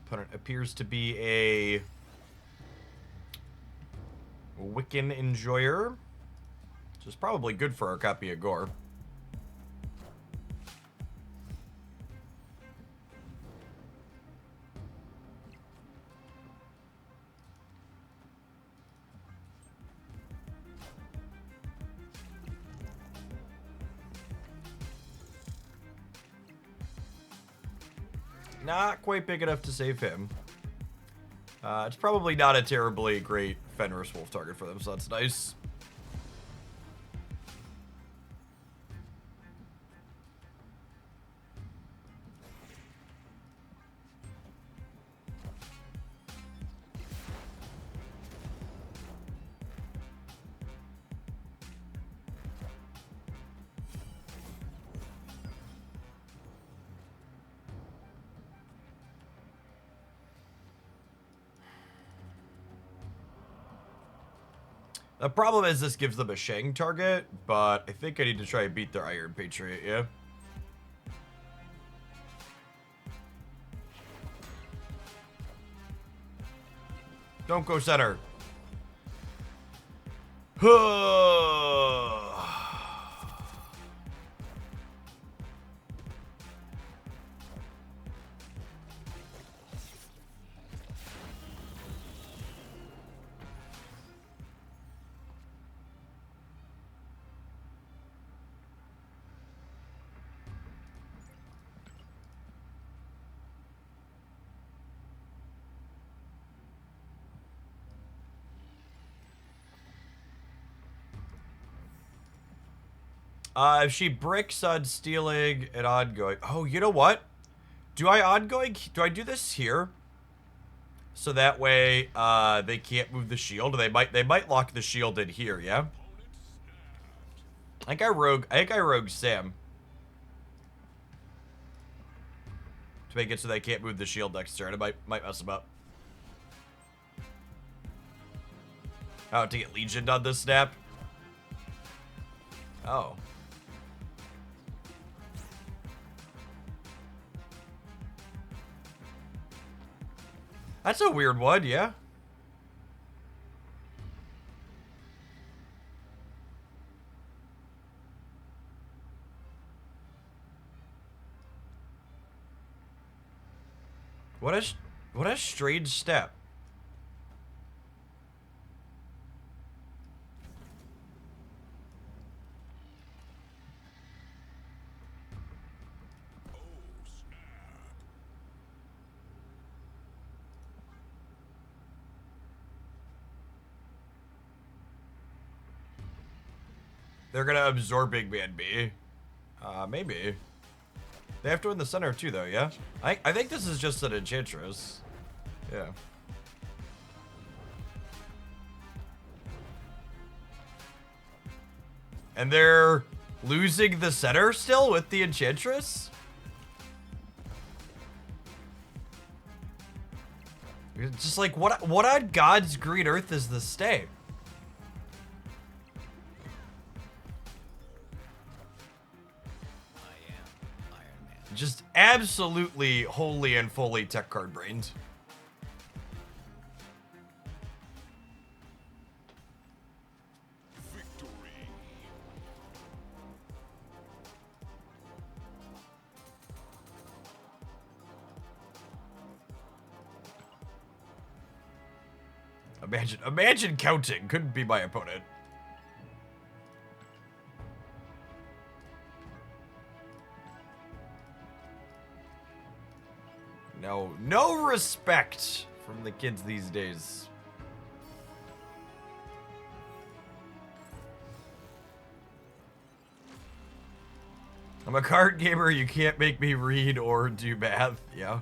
Opponent appears to be a Wiccan Enjoyer, which is probably good for our copy of Gorr. Not quite big enough to save him. It's probably not a terribly great Fenris Wolf target for them, so that's nice. The problem is this gives them a Shang target, but I think I need to try and beat their Iron Patriot, yeah? Don't go center. If she bricks on stealing and ongoing. Oh, you know what? Do I ongoing? Do I do this here? So that way, they can't move the shield. They might lock the shield in here. Yeah. I think I rogue Sam to make it so they can't move the shield next turn. It might mess them up. Oh, to get legioned on this snap. Oh. That's a weird one, yeah. What a strange step. They're gonna absorb Big Man B. Maybe. They have to win the center too, though, yeah? I think this is just an Enchantress. Yeah. And they're losing the center still with the Enchantress? It's just like, what on God's green earth is the stay? Just absolutely wholly and fully tech card brained. Victory. Imagine counting. Couldn't be my opponent. No respect from the kids these days. I'm a card gamer, you can't make me read or do math, yeah.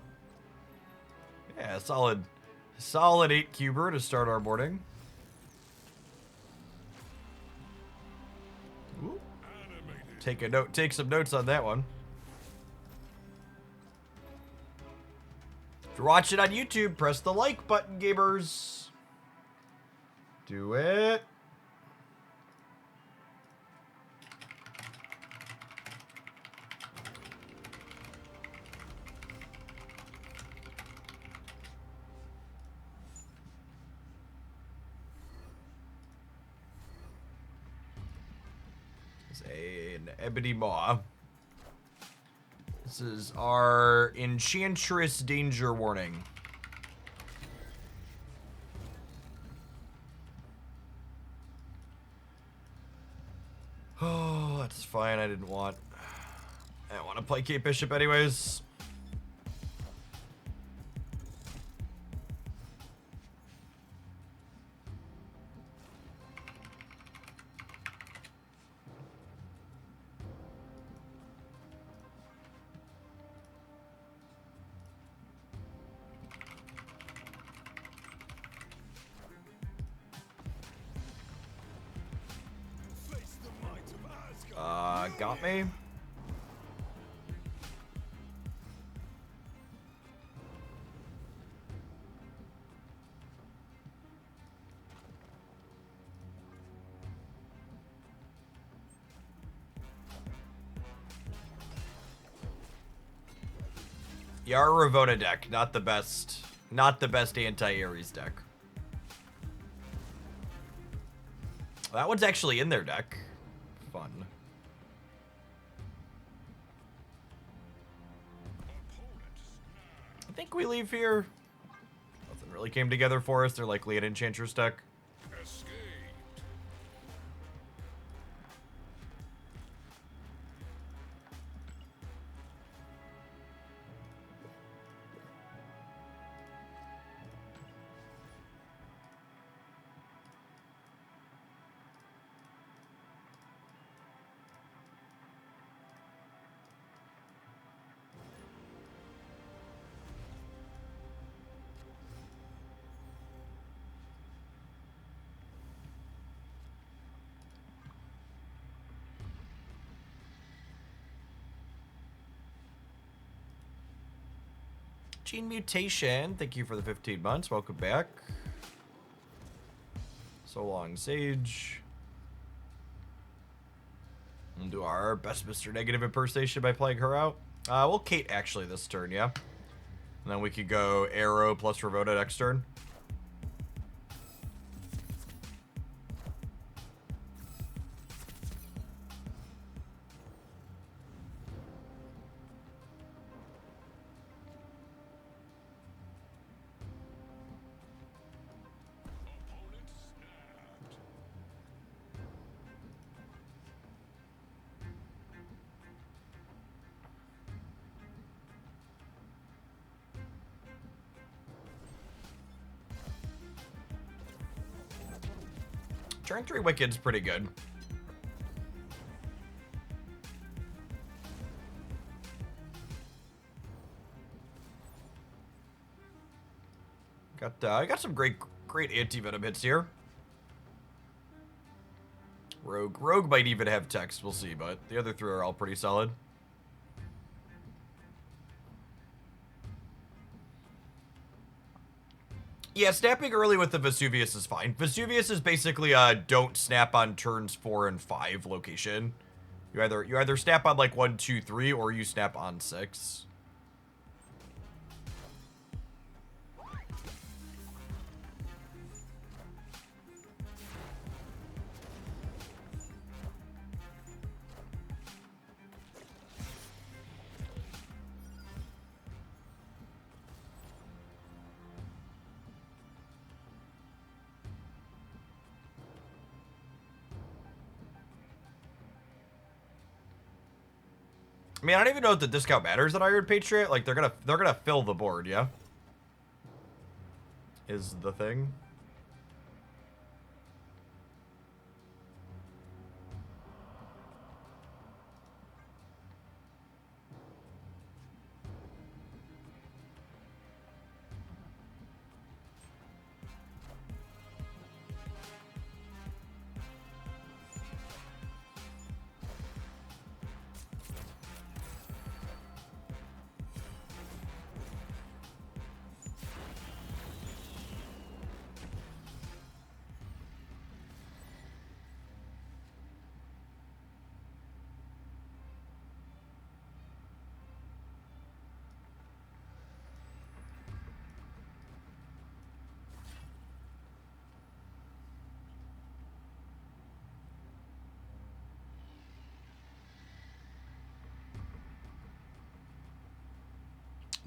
Yeah, solid 8 cuber to start our morning. Ooh. Take some notes on that one. If you're watching on YouTube, press the like button, gamers. Do it. is an ebony maw. This is our enchantress danger warning. Oh, that's fine. I didn't want to play Cape Bishop anyways. Got me. Yeah, our Ravonna deck, not the best anti-Ares deck. That one's actually in their deck. Fun. I think we leave here. Nothing really came together for us. They're likely an Enchantress deck. Gene Mutation, thank you for the 15 months. Welcome back. So long, Sage. We'll do our best Mr. Negative impersonation by playing her out. We'll Kate actually this turn, yeah? And then we could go Arrow plus Ravonna next turn. Turn 3 Wicked's pretty good. I got some great anti-venom hits here. Rogue might even have text, we'll see, but the other 3 are all pretty solid. Yeah, snapping early with the Vesuvius is fine. Vesuvius is basically a don't snap on turns 4 and 5 location. You either snap on like 1, 2, 3, or you snap on 6. I mean, I don't even know if the discount matters at Iron Patriot. Like, they're gonna fill the board, yeah? Is the thing.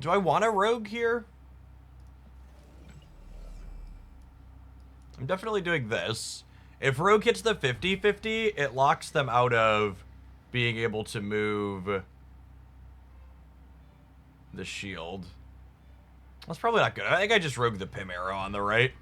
Do I want a rogue here? I'm definitely doing this. If rogue hits the 50-50, it locks them out of being able to move the shield. That's probably not good. I think I just rogue the Pim arrow on the right.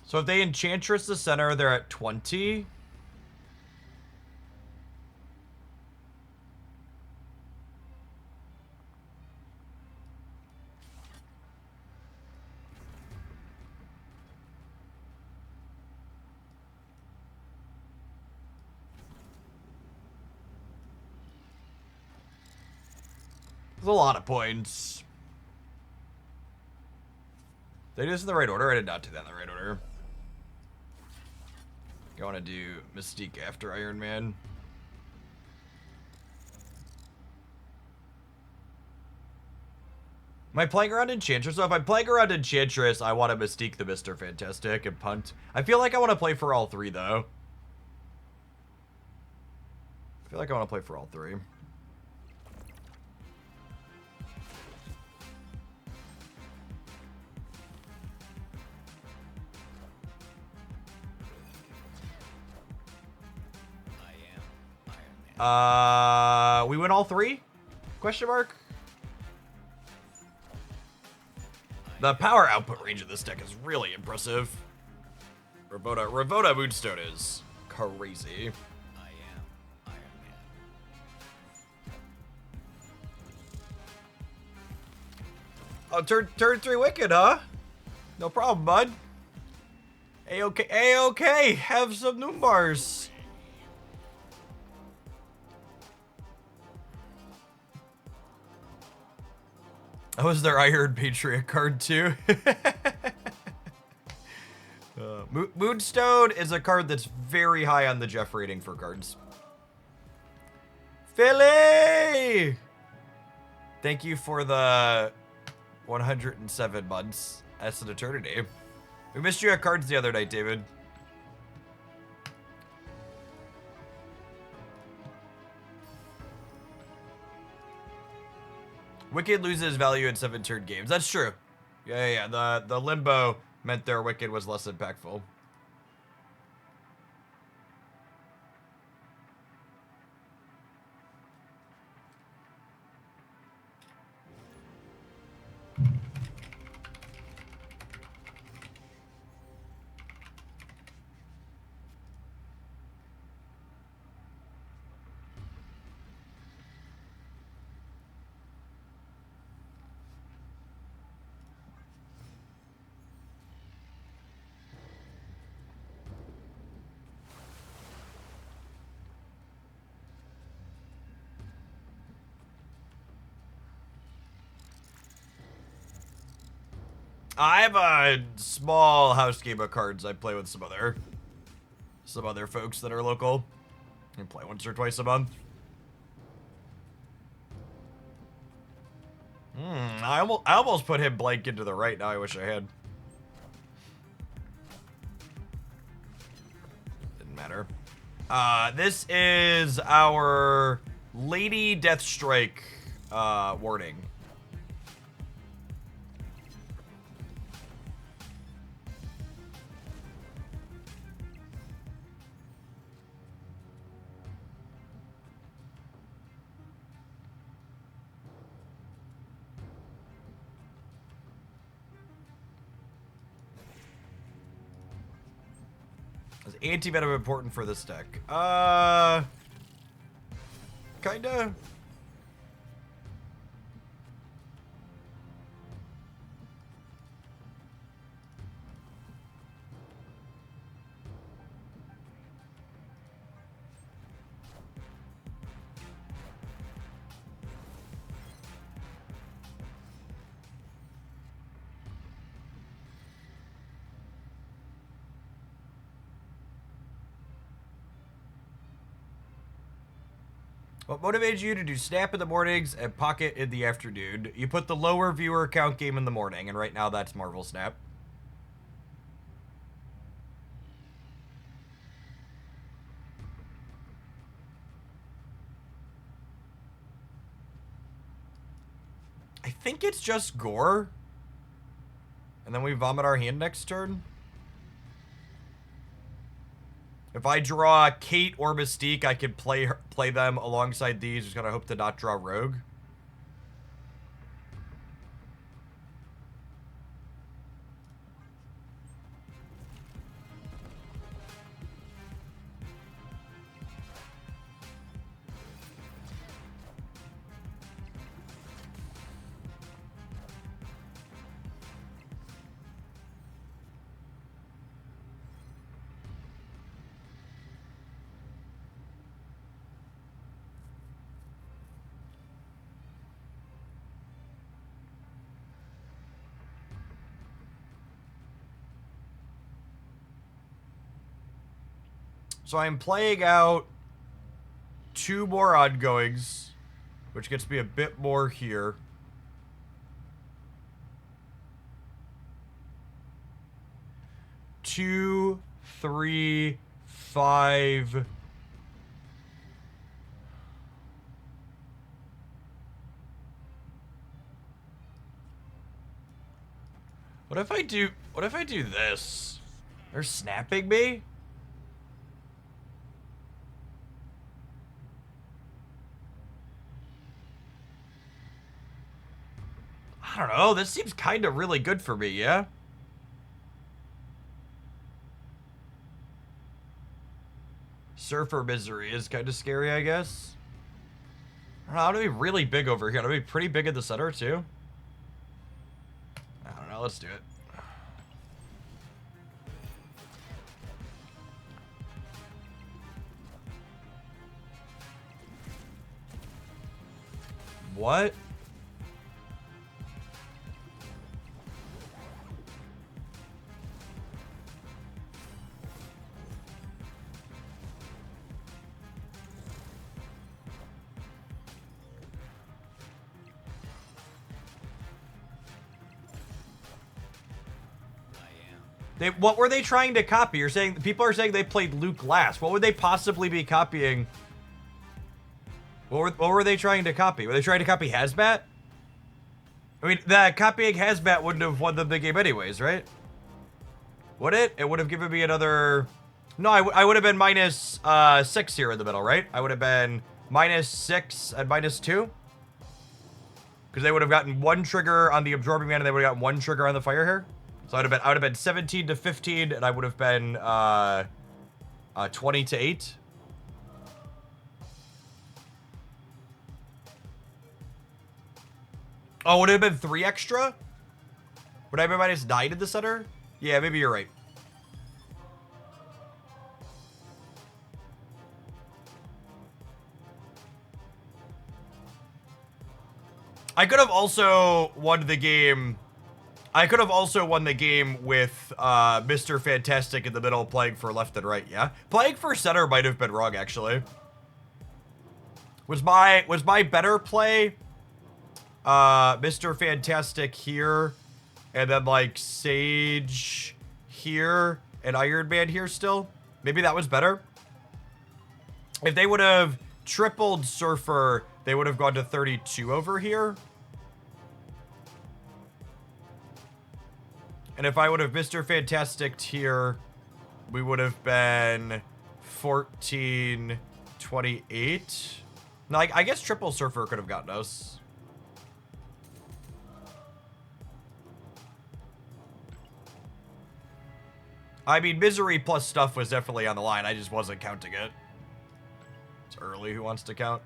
So if they Enchantress the center, they're at 20. There's a lot of points. Did I do this in the right order? I did not do that in the right order. I want to do Mystique after Iron Man. Am I playing around Enchantress? So if I'm playing around Enchantress, I want to Mystique the Mr. Fantastic and punt. I feel like I want to play for all three, though. I feel like I want to play for all three. We win all three? Question mark? The power output range of this deck is really impressive. Ravonna Moonstone is crazy. Oh, turn 3 Wicked, huh? No problem, bud. A-okay, A-okay. Have some Noombars. That was their Iron Patriot card, too. Moonstone is a card that's very high on the Jeff rating for cards. Philly! Thank you for the 107 months. That's an eternity. We missed you at cards the other night, David. Wicked loses value in 7-turn games. That's true. Yeah. The limbo meant their Wicked was less impactful. I have a small house game of cards I play with some other folks that are local. I play once or twice a month. I almost put him blank into the right. Now I wish I had. Didn't matter. This is our Lady Deathstrike warning. Is anti-venom important for this deck? kinda. What motivates you to do Snap in the mornings and Pocket in the afternoon? You put the lower viewer count game in the morning, and right now that's Marvel Snap. I think it's just Gorr. And then we vomit our hand next turn. If I draw Kate or Mystique, I can play them alongside these. Just gotta hope to not draw Rogue. So I'm playing out 2 more ongoings, which gets me a bit more here. Two, 3, 5. What if I do this? They're snapping me? I don't know. This seems kind of really good for me, yeah? Surfer Misery is kind of scary, I guess. I don't know. I'm going to be really big over here. I'm going to be pretty big in the center, too. I don't know. Let's do it. What? What were they trying to copy? You're saying people are saying they played Luke last. What would they possibly be copying? What were they trying to copy? Were they trying to copy Hazmat? I mean, that copying Hazmat wouldn't have won them the game anyways, right? Would it? It would have given me another... No, I would have been minus 6 here in the middle, right? I would have been minus 6 and minus 2. Because they would have gotten 1 trigger on the Absorbing Man and they would have gotten 1 trigger on the Fire Hair. So I would have been 17 to 15 and I would have been 20 to 8. Oh, would it have been 3 extra? Would I have been minus 9 in the center? Yeah, maybe you're right. I could have also won the game. I could have also won the game with Mr. Fantastic in the middle playing for left and right, yeah? Playing for center might have been wrong, actually. Was my better play Mr. Fantastic here, and then, like, Sage here, and Iron Man here still? Maybe that was better? If they would have tripled Surfer, they would have gone to 32 over here. And if I would have Mr. Fantastic here, we would have been 14, 28. No, I guess triple Surfer could have gotten us. I mean, Misery plus stuff was definitely on the line. I just wasn't counting it. It's early. Who wants to count?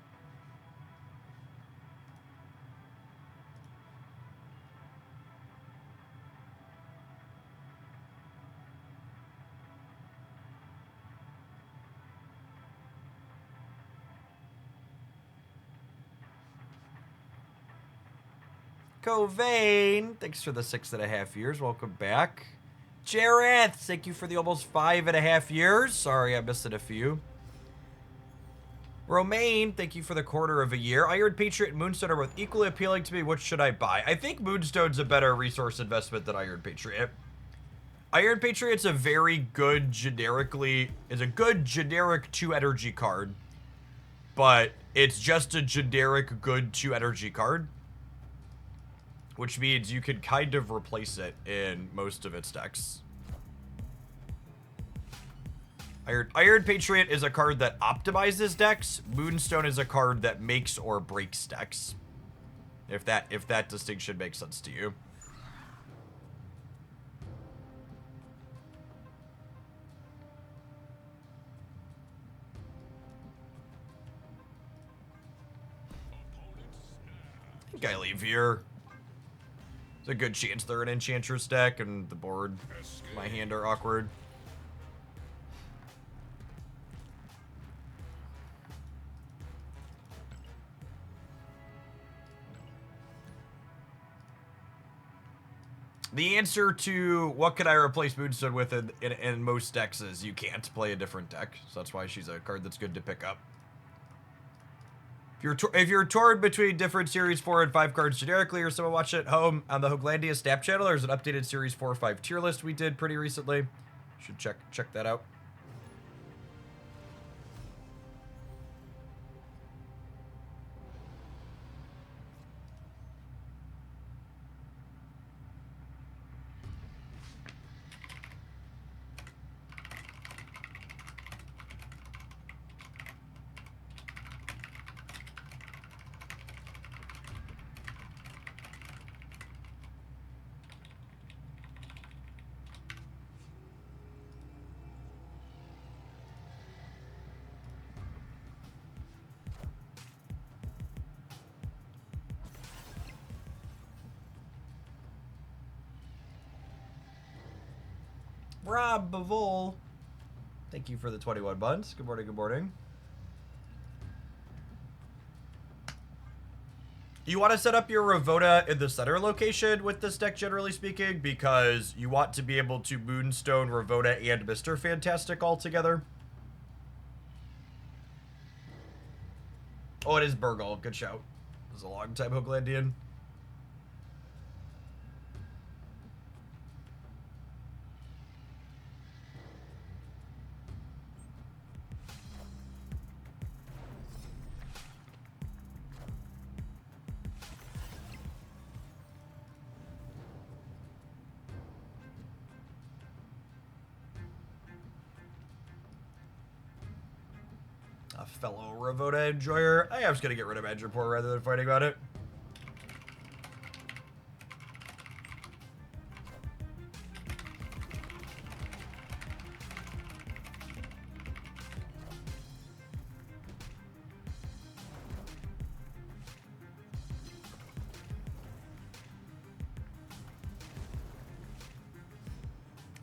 Covain, thanks for the 6.5 years. Welcome back. Jareth, thank you for the almost 5.5 years. Sorry, I missed it a few. Romaine, thank you for the 1/4 of a year. Iron Patriot and Moonstone are both equally appealing to me. Which should I buy? I think Moonstone's a better resource investment than Iron Patriot. Iron Patriot's a very good generic 2 energy card. But it's just a generic good 2 energy card. Which means you can kind of replace it in most of its decks. Iron Patriot is a card that optimizes decks. Moonstone is a card that makes or breaks decks. If that distinction makes sense to you. I think I leave here. There's a good chance they're an Enchantress deck, and the board, my hand are awkward. The answer to what can I replace Moonstone with in most decks is you can't play a different deck. So that's why she's a card that's good to pick up. If you're torn between different Series 4 and 5 cards generically, or someone watch it at home on the Hoaglandia Snap channel, there's an updated Series 4 or 5 tier list we did pretty recently. Should check that out. Rob Bavol, thank you for the 21 months. Good morning, good morning. You want to set up your Ravonna in the center location with this deck, generally speaking, because you want to be able to Moonstone, Ravonna, and Mr. Fantastic all together. Oh, it is Burgle. Good shout. This is a long time Hoaglandian. A fellow Ravonna enjoyer. I am just going to get rid of Edge Report rather than fighting about it.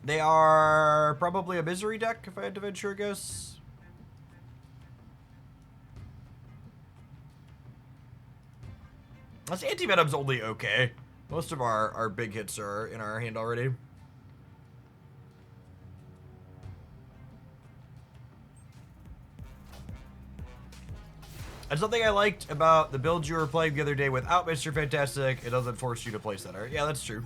They are probably a misery deck, if I had to venture a guess. This Anti-Venom's only okay. Most of our big hits are in our hand already. And something I liked about the build you were playing the other day without Mr. Fantastic, it doesn't force you to play center. Yeah, that's true.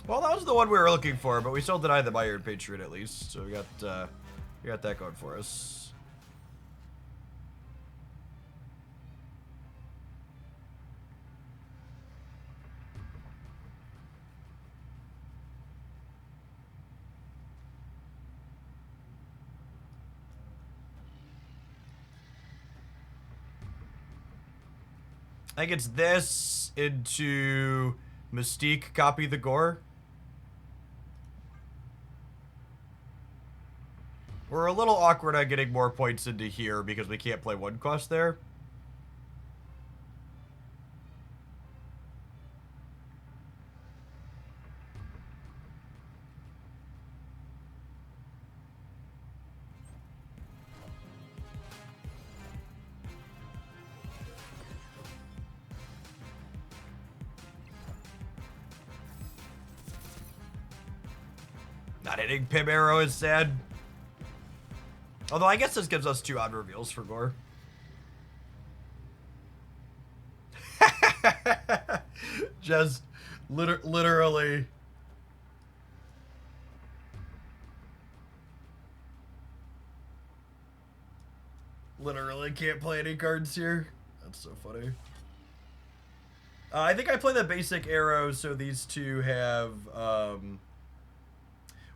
Well, that was the one we were looking for, but we still denied the Iron Patriot at least, so we got that going for us. I think it's this into Mystique, copy the Gorr. We're a little awkward on getting more points into here because we can't play one cost there. Not hitting Pim Arrow is sad. Although I guess this gives us 2 odd reveals for Gorr. Just literally. Literally can't play any cards here. That's so funny. I think I play the basic arrow, so these 2 have,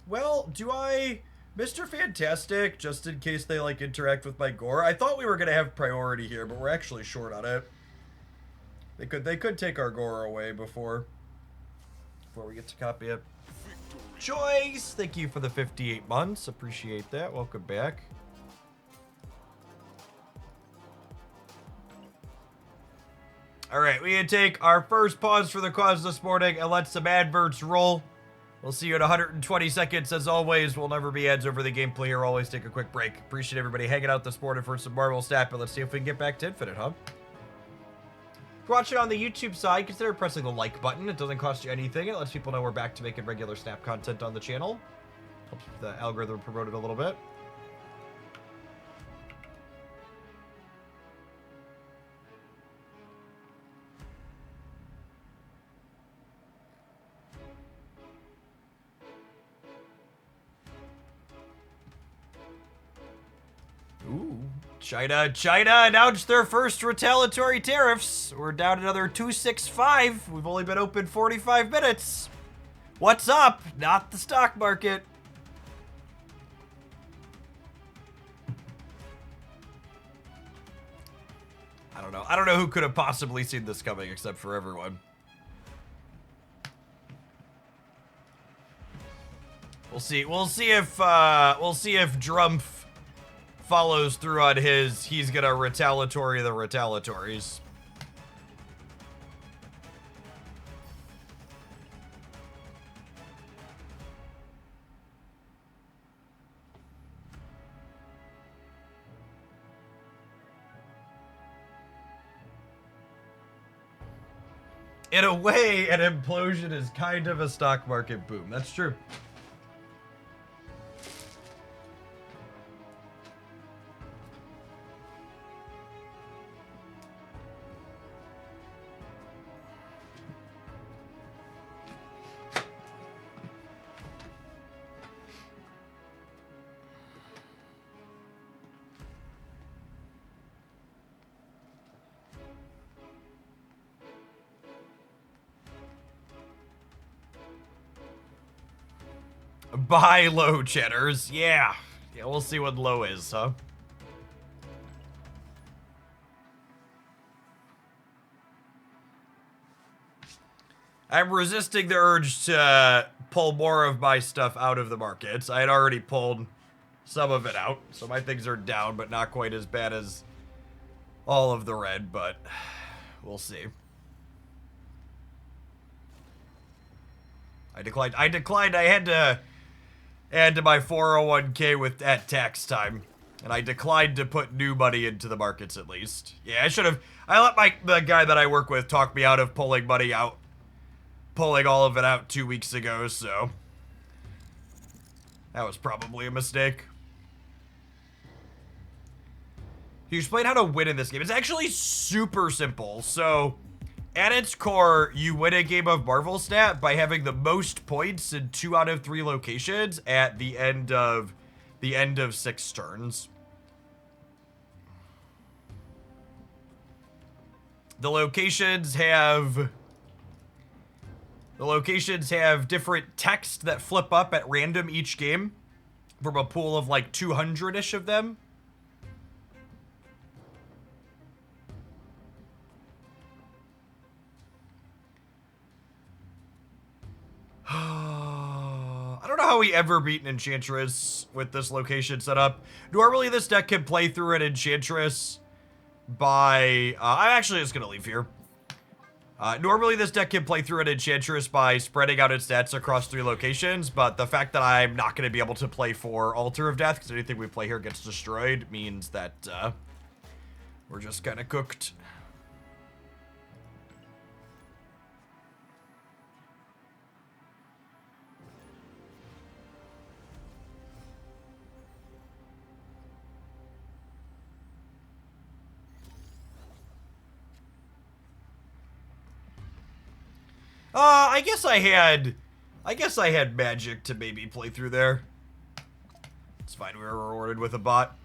well, do I... Mr. Fantastic, just in case they, like, interact with my Gorr. I thought we were going to have priority here, but we're actually short on it. They could take our Gorr away before we get to copy it. Choice! Thank you for the 58 months. Appreciate that. Welcome back. Alright, we can take our first pause for the cause this morning and let some adverts roll. We'll see you in 120 seconds. As always, we'll never be ads over the gameplay here. Always take a quick break. Appreciate everybody hanging out this morning for some Marvel Snap, but let's see if we can get back to Infinite, huh? If you're watching on the YouTube side, consider pressing the like button. It doesn't cost you anything. It lets people know we're back to making regular Snap content on the channel. Helps the algorithm promote it a little bit. Ooh, China announced their first retaliatory tariffs. We're down another 265. We've only been open 45 minutes. What's up? Not the stock market. I don't know. I don't know who could have possibly seen this coming except for everyone. We'll see. We'll see if Drumpf follows through on his, he's gonna retaliatory the retaliatories. In a way, an implosion is kind of a stock market boom. That's true. Buy low, cheddars. Yeah. Yeah, we'll see what low is, huh? I'm resisting the urge to pull more of my stuff out of the markets. I had already pulled some of it out, so my things are down, but not quite as bad as all of the red, but we'll see. I declined. I had to add to my 401k with at tax time, and I declined to put new money into the markets at least. Yeah, I should have. I let the guy that I work with talk me out of pulling money out, pulling all of it out 2 weeks ago, so that was probably a mistake. You explain how to win in this game. It's actually super simple. So, at its core, you win a game of Marvel Snap by having the most points in 2 out of 3 locations at the end of 6 turns. The locations have different text that flip up at random each game from a pool of like 200-ish of them. I don't know how we ever beat an Enchantress with this location set up. Normally, this deck can play through an Enchantress by... I'm actually just going to leave here. Normally, this deck can play through an Enchantress by spreading out its stats across 3 locations, but the fact that I'm not going to be able to play for Altar of Death, because anything we play here gets destroyed, means that we're just kind of cooked. I guess I had magic to maybe play through there. It's fine, we were rewarded with a bot.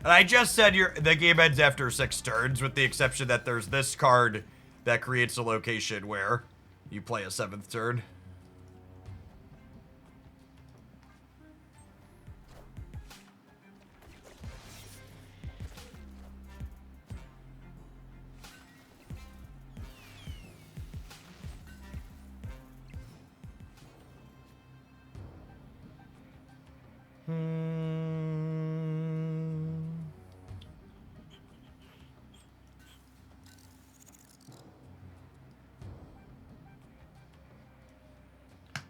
And I just said the game ends after 6 turns, with the exception that there's this card that creates a location where you play a 7th turn.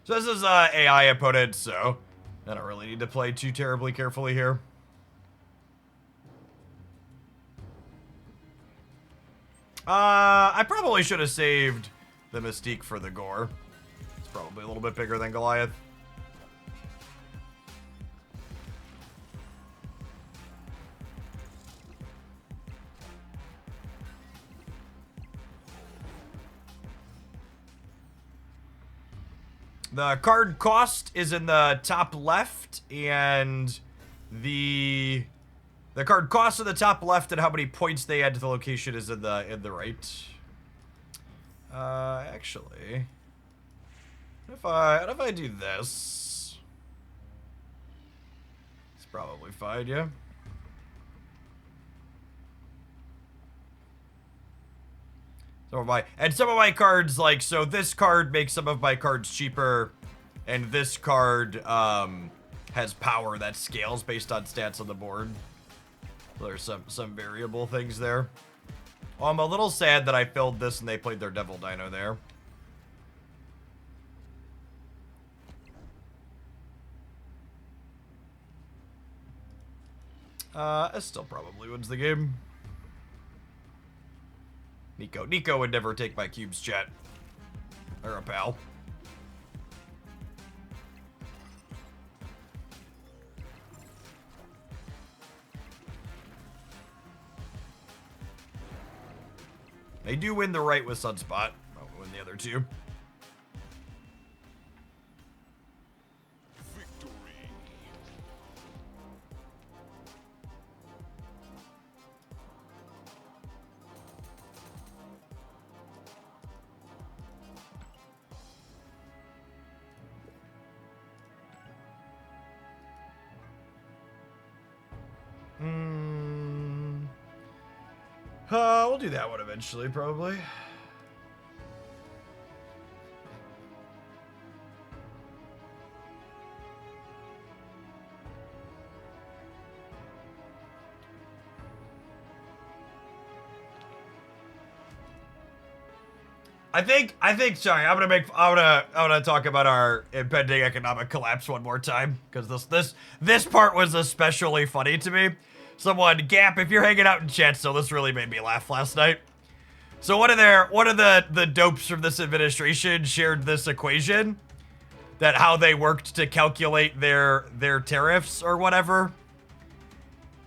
So this is AI opponent, so I don't really need to play too terribly carefully here. I probably should have saved the Mystique for the Gorr. It's probably a little bit bigger than Goliath. The card cost is in the top left, and the card cost in the top left and how many points they add to the location is in the right. Actually, if I do this, it's probably fine, yeah. Some of my cards, like, so this card makes some of my cards cheaper, and this card has power that scales based on stats on the board. So there's some variable things there. Oh, I'm a little sad that I filled this and they played their Devil Dino there. It still probably wins the game. Nico would never take my cubes, chat. Or a pal. They do win the right with Sunspot. I'll win the other 2. We'll do that one eventually, probably. Sorry, I'm gonna talk about our impending economic collapse one more time, because this part was especially funny to me. Someone, Gap, if you're hanging out in chat still, this really made me laugh last night. So one of the dopes from this administration shared this equation that how they worked to calculate their tariffs or whatever.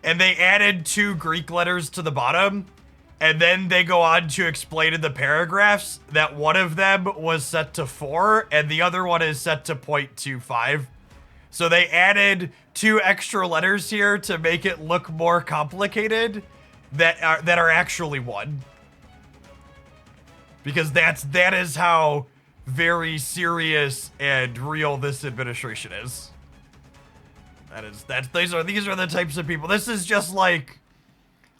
And they added 2 Greek letters to the bottom, and then they go on to explain in the paragraphs that one of them was set to 4 and the other one is set to 0.25. So they added 2 extra letters here to make it look more complicated that are actually 1. Because that is how very serious and real this administration is. These are the types of people. This is just like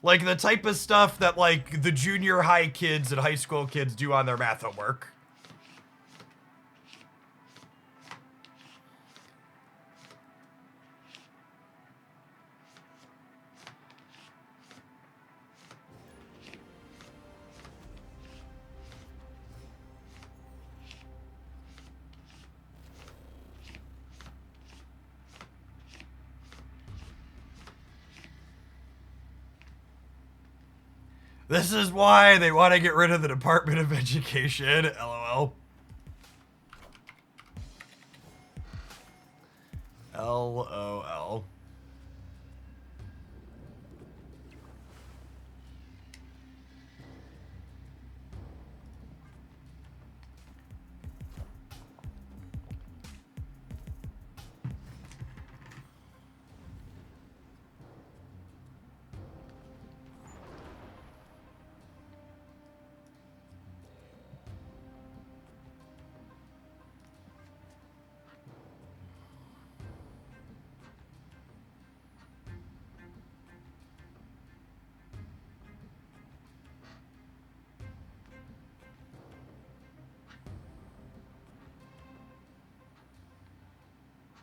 the type of stuff that like the junior high kids and high school kids do on their math homework. This is why they want to get rid of the Department of Education. LOL. LOL.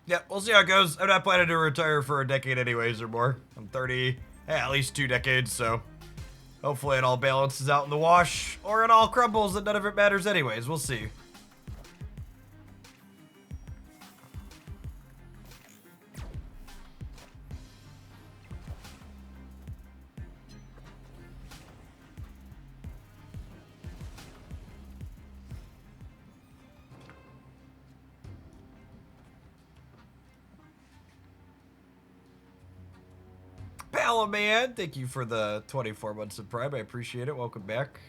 Yeah, we'll see how it goes. I'm not planning to retire for a decade anyways or more. I'm 30, at least 2 decades, so hopefully it all balances out in the wash, or it all crumbles and none of it matters anyways. We'll see. Palaman, thank you for the 24 months of Prime. I appreciate it. Welcome back.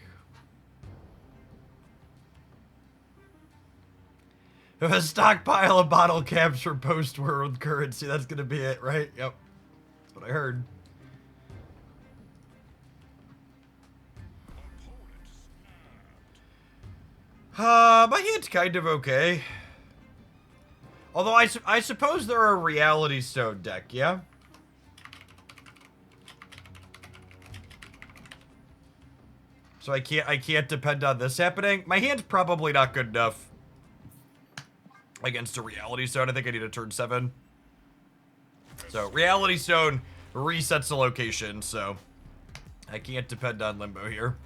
A stockpile of bottle caps for post-world currency. That's going to be it, right? Yep. That's what I heard. My hand's kind of okay. Although I suppose they're a reality stone deck, yeah? So I can't depend on this happening. My hand's probably not good enough against a reality stone. I think I need a turn 7. So reality stone resets the location, so I can't depend on limbo here.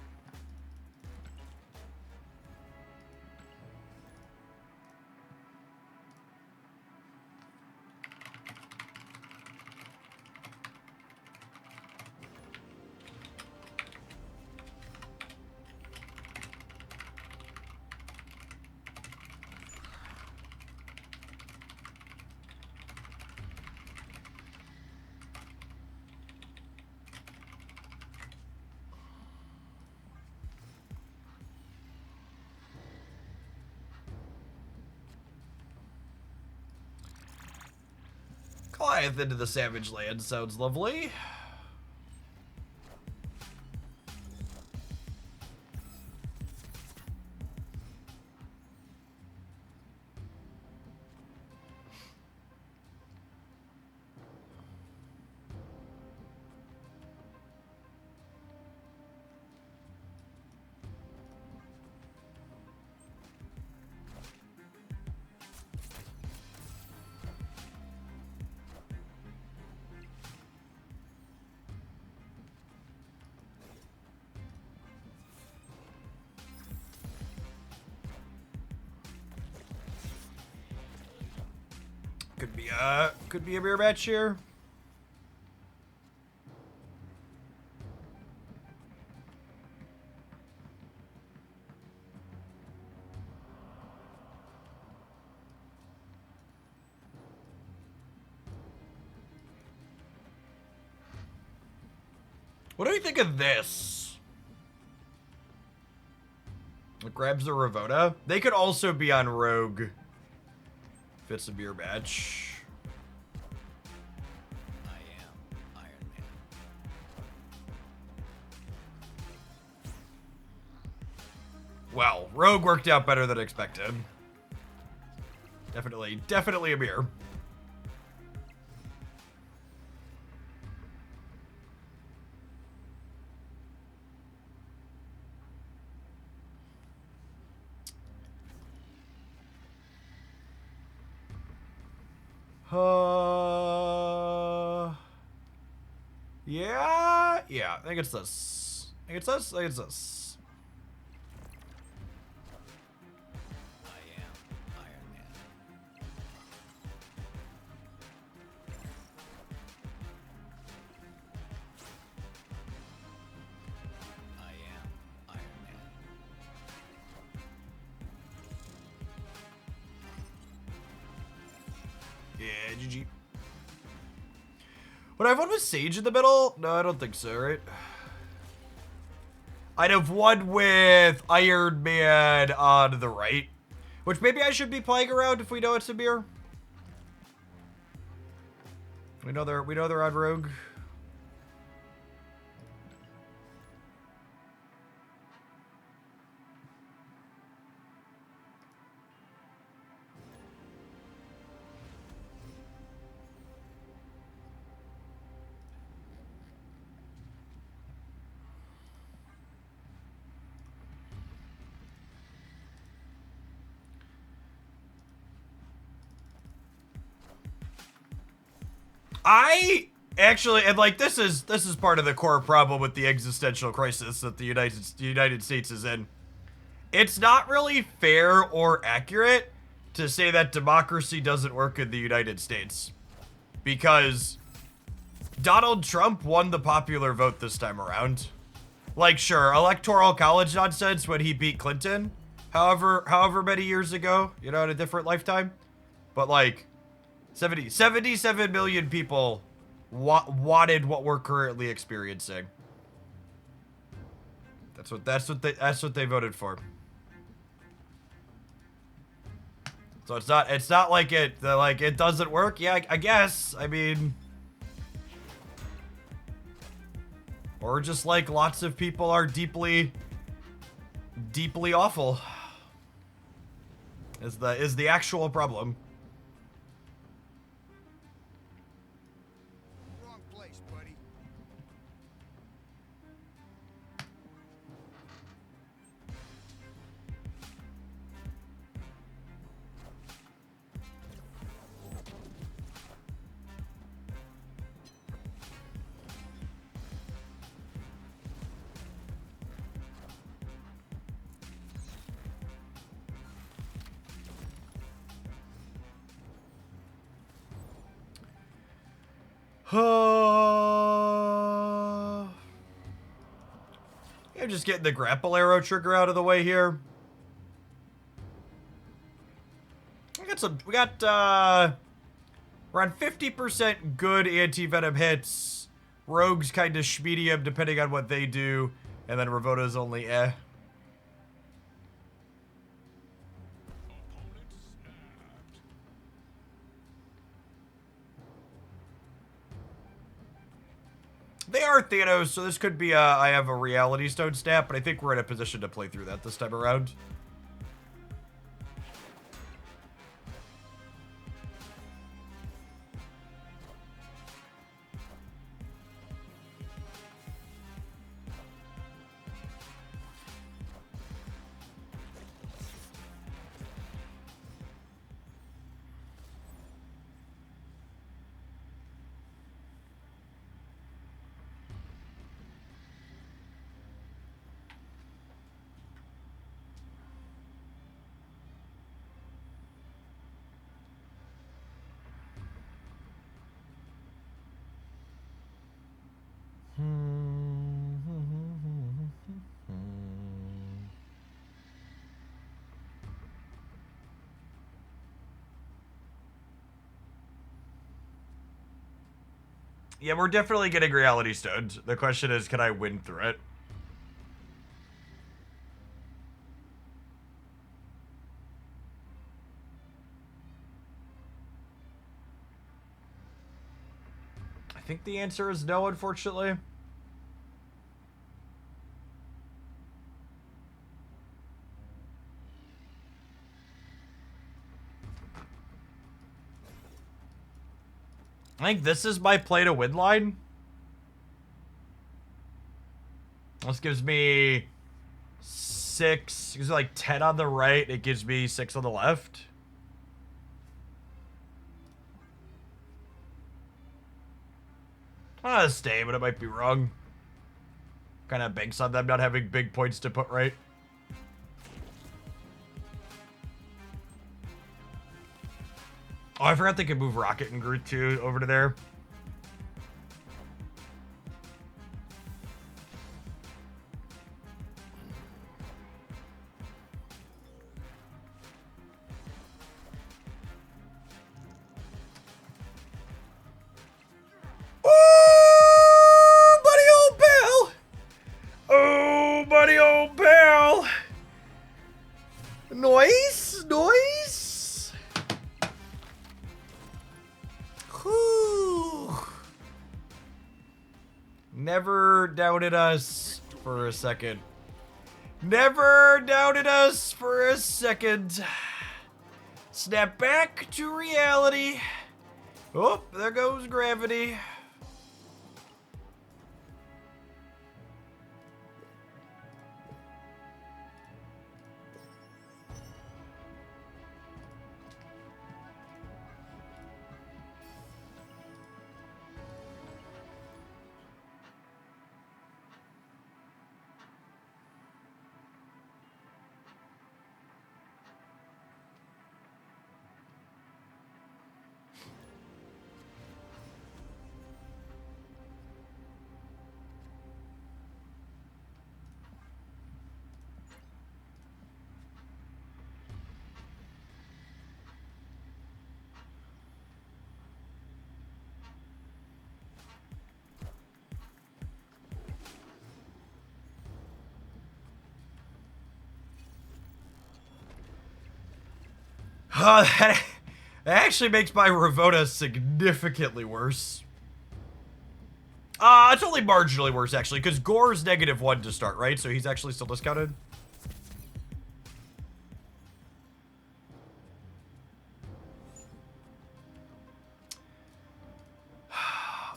Goliath into the Savage Land sounds lovely. Could be a mirror match here. What do you think of this? It grabs the Ravonna. They could also be on Rogue. If it's a mirror match. Well, Rogue worked out better than expected. Definitely a mirror. Yeah, I think it's this. I think it's this. I am Iron Man. I am Iron Man. Yeah, GG. Would I have won with Sage in the middle? No, I don't think so, right? I'd have won with Iron Man on the right. Which maybe I should be playing around if we know it's a mirror. We know they're on Rogue. I actually, and like this is part of the core problem with the existential crisis that the United States is in. It's not really fair or accurate to say that democracy doesn't work in the United States, because Donald Trump won the popular vote this time around. Like, sure, electoral college nonsense when he beat Clinton, however many years ago, you know, in a different lifetime. But like, 77 million people wanted what we're currently experiencing. That's what they voted for. So it's not like it doesn't work. Yeah, I guess. I mean, or just like lots of people are deeply awful. Is the actual problem. Wrong place, buddy. I'm just getting the grapple arrow trigger out of the way here. We got around 50% good anti-venom hits. Rogue's kind of medium depending on what they do. And then Ravonna's only eh. They are Thanos, so this could be I have a Reality Stone snap, but I think we're in a position to play through that this time around. Yeah, we're definitely getting Reality Stones. The question is, can I win through it? I think the answer is no, unfortunately. I think this is my play to win line. This gives me 6. It gives me like 10 on the right. It gives me 6 on the left. I'm gonna stay, but it might be wrong. Kind of banks on them not having big points to put right. Oh, I forgot they could move Rocket and Groot too over to there. Oh, buddy old pal! Oh, buddy old pal! Noise, noise. Whew. Never doubted us for a second. Never doubted us for a second. Snap back to reality. Oh, there goes gravity. That actually makes my Ravonna significantly worse. It's only marginally worse, actually, because Gorr's -1 to start, right? So he's actually still discounted.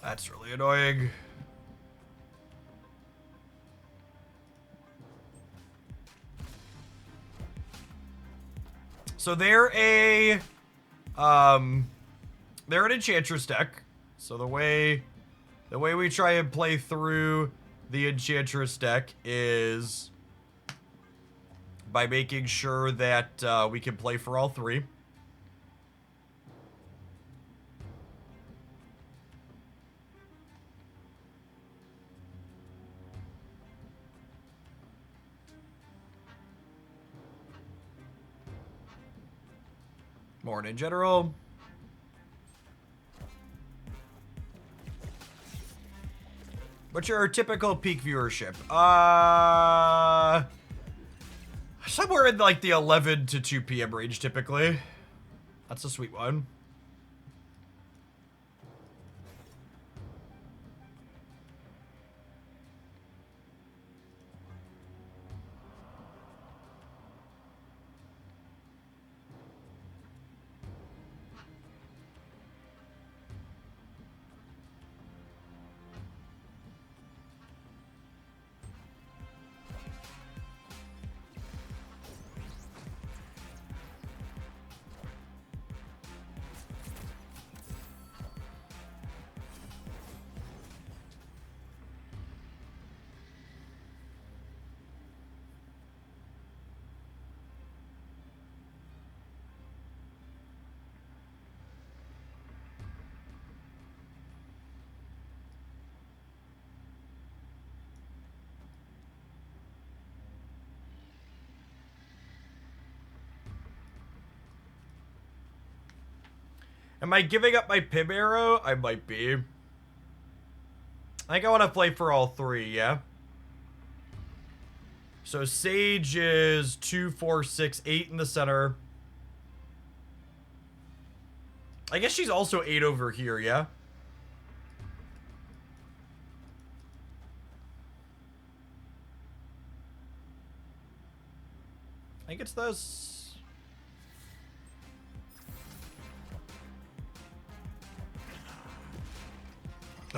That's really annoying. So they're an Enchantress deck. So the way we try and play through the Enchantress deck is by making sure that we can play for all 3. Morning, General. What's your typical peak viewership? Somewhere in like the 11 to 2 p.m. range, typically. That's a sweet one. Am I giving up my Pim arrow? I might be. I think I want to play for all 3, yeah? So Sage is 2, 4, 6, 8 in the center. I guess she's also 8 over here, yeah? I think it's this.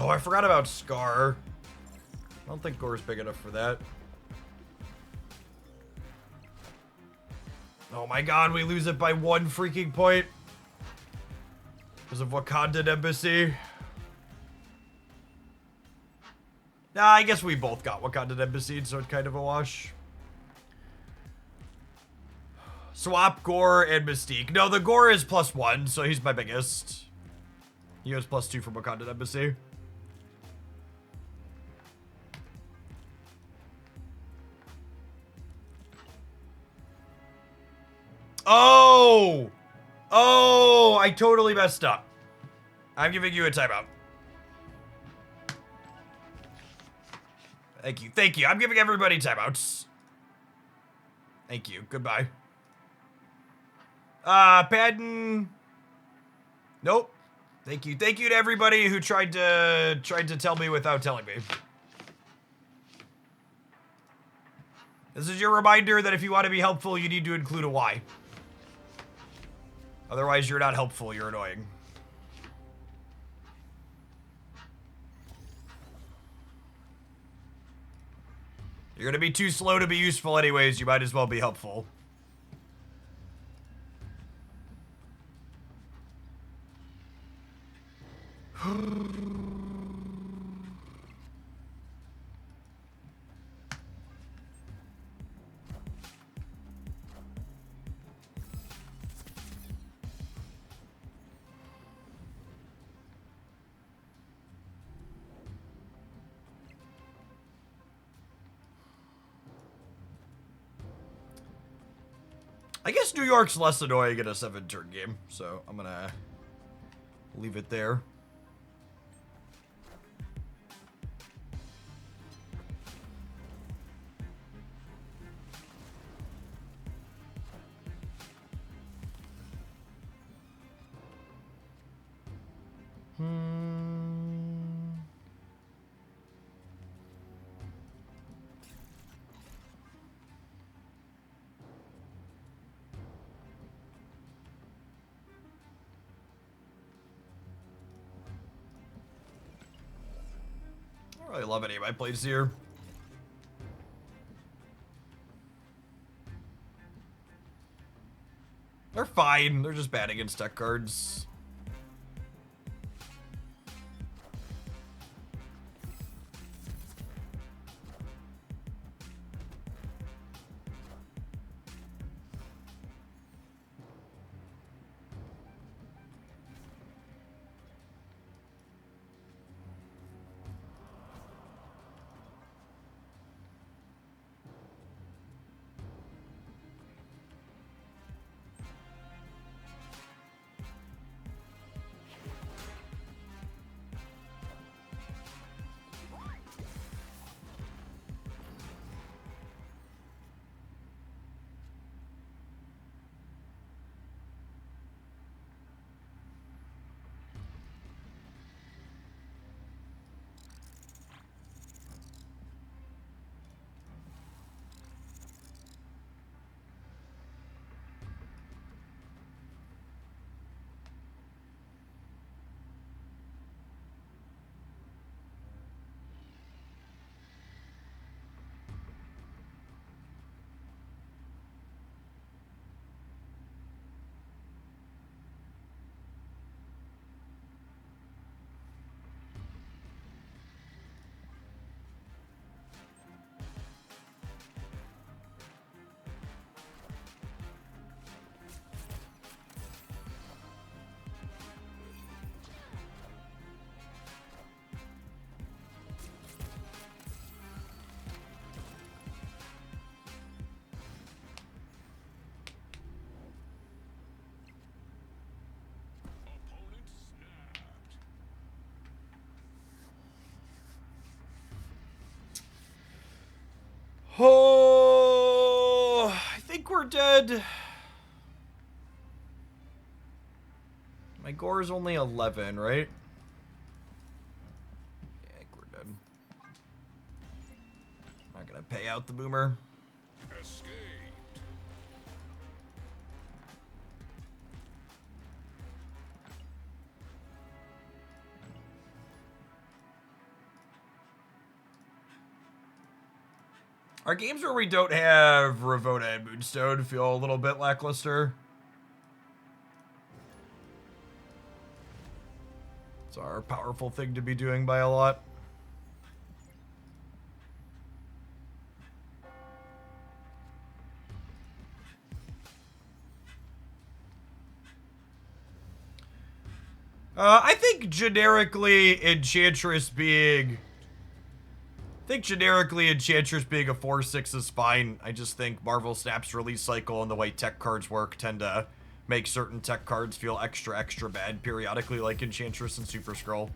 Oh, I forgot about Scar. I don't think Gorr's big enough for that. Oh my god, we lose it by 1 freaking point. Because of Wakandan Embassy. Nah, I guess we both got Wakandan Embassy, so it's kind of a wash. Swap Gorr and Mystique. No, the Gorr is +1, so he's my biggest. He has +2 from Wakandan Embassy. Oh! Oh, I totally messed up. I'm giving you a timeout. Thank you. Thank you. I'm giving everybody timeouts. Thank you. Goodbye. Padden. Nope. Thank you. Thank you to everybody who tried to tell me without telling me. This is your reminder that if you want to be helpful, you need to include a why. Otherwise, you're not helpful. You're annoying. You're gonna be too slow to be useful anyways. You might as well be helpful. I guess New York's less annoying in a 7-turn game, so I'm gonna leave it there. I don't really love any of my plays here. They're fine. They're just bad against tech cards. Oh, I think we're dead. My Gorr is only 11, right? Yeah, I think we're dead. Not gonna pay out the boomer. Escaped. Our games where we don't have Ravonna and Moonstone feel a little bit lackluster. It's our powerful thing to be doing by a lot. I think generically Enchantress being... a 4/6 is fine. I just think Marvel Snap's release cycle and the way tech cards work tend to make certain tech cards feel extra bad periodically, like Enchantress and Super Skrull.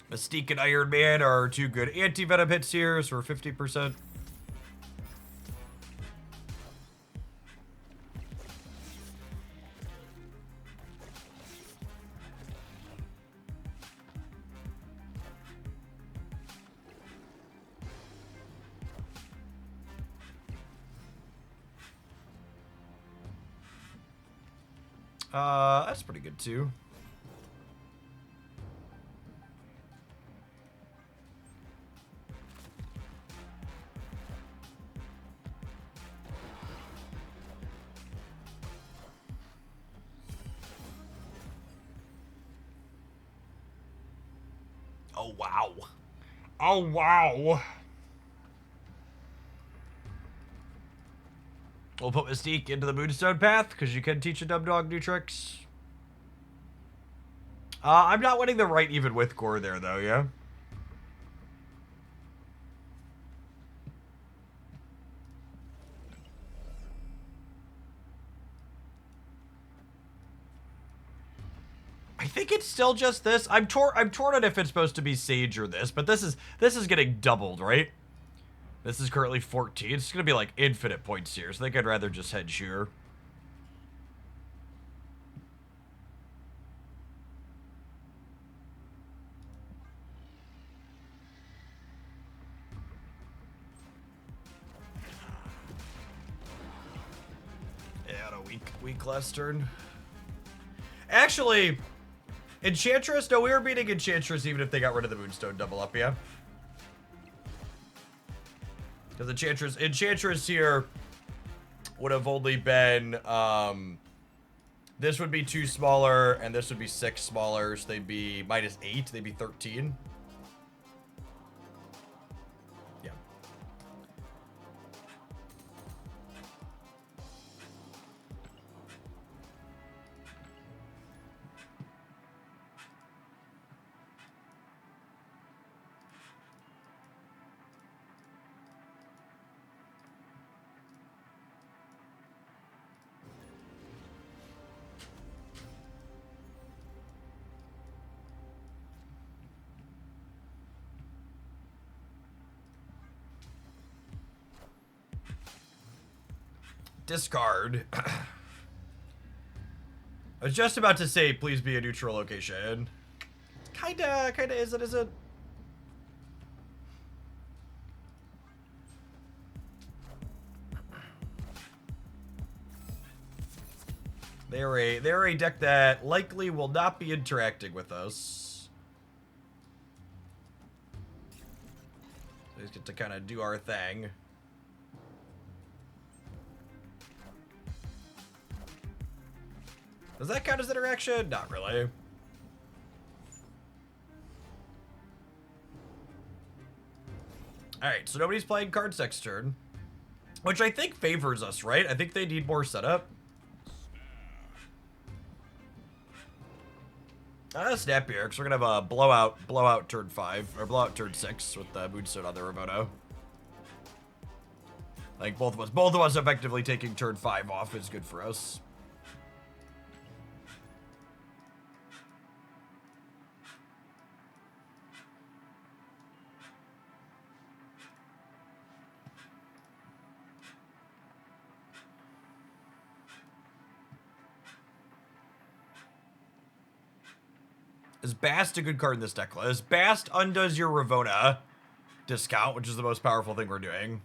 Mystique and Iron Man are two good anti-venom hits here, so we're 50%. That's pretty good too. Oh, wow. Oh, wow. We'll put Mystique into the Moonstone path, because you can teach a dumb dog new tricks. I'm not winning the right even with Gorr there, though, yeah? I think it's still just this. I'm torn on if it's supposed to be Sage or this, but this is getting doubled, right? This is currently 14. It's gonna be like infinite points here, so I think I'd rather just head Sheer. Yeah, on a weak last turn. Actually, Enchantress, no, we were beating Enchantress even if they got rid of the Moonstone double up, yeah? Because Enchantress here would have only been, this would be 2 smaller, and this would be 6 smaller, so they'd be -8, they'd be 13. Yeah. Discard. I was just about to say, please be a neutral location. Kinda is it? They're a deck that likely will not be interacting with us. We just get to kind of do our thing. Does that count as interaction? Not really. Alright, so nobody's playing cards next turn. Which I think favors us, right? I think they need more setup. Snap here, because we're gonna have a blowout turn 5, or blowout turn 6 with the Moonstone on the Ravonna. Like both of us effectively taking turn 5 off is good for us. Is Bast a good card in this deck list? Bast undoes your Ravonna discount, which is the most powerful thing we're doing.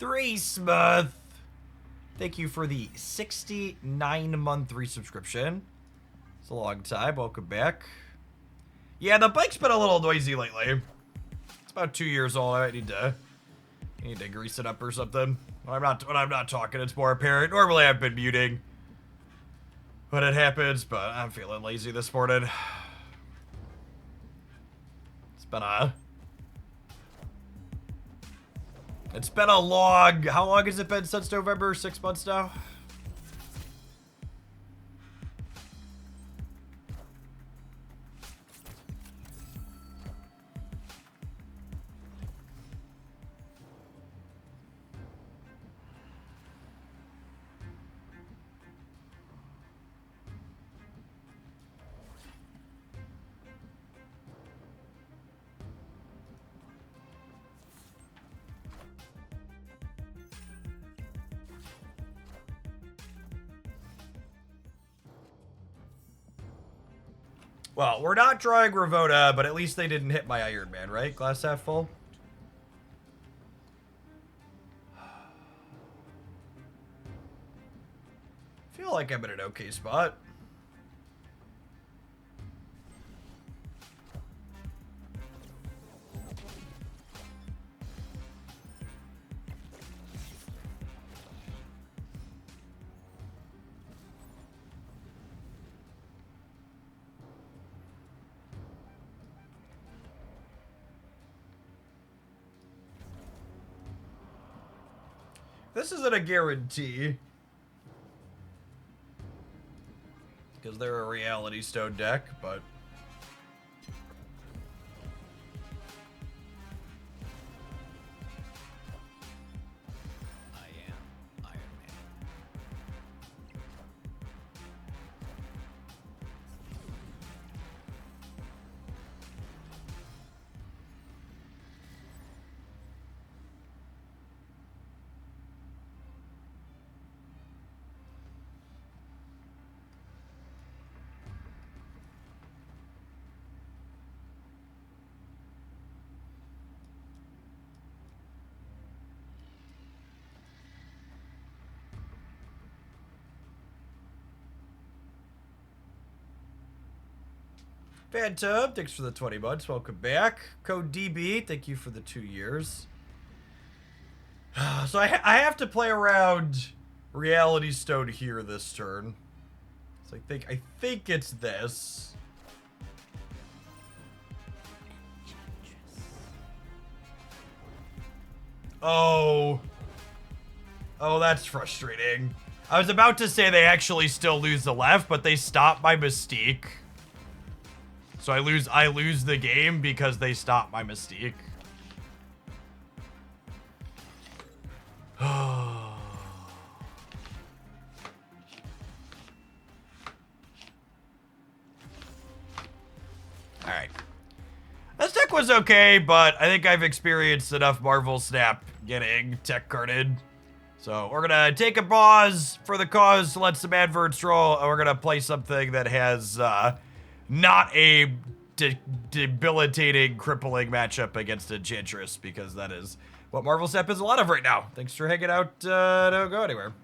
Three Smith. Thank you for the 69-month resubscription. It's a long time. Welcome back. Yeah, the bike's been a little noisy lately. It's about 2 years old. I need to grease it up or something. When I'm not talking, it's more apparent. Normally I've been muting when it happens, but I'm feeling lazy this morning. It's been a long, how long has it been since November? 6 months now? Well, we're not drawing Ravonna, but at least they didn't hit my Iron Man, right? Glass half full? Feel like I'm in an okay spot. This isn't a guarantee. Because they're a Reality Stone deck, but... I am Iron Man. Phantom, thanks for the 20 months. Welcome back. Code DB, thank you for the 2 years. So I have to play around Reality Stone here this turn. So I think it's this. Oh, that's frustrating. I was about to say they actually still lose the left, but they stop my Mystique. So I lose the game because they stop my Mystique. Alright. This deck was okay, but I think I've experienced enough Marvel Snap getting tech carded. So we're gonna take a pause for the cause to let some adverts roll, and we're gonna play something that has not a debilitating, crippling matchup against Enchantress, because that is what Marvel Snap is a lot of right now. Thanks for hanging out. Don't go anywhere.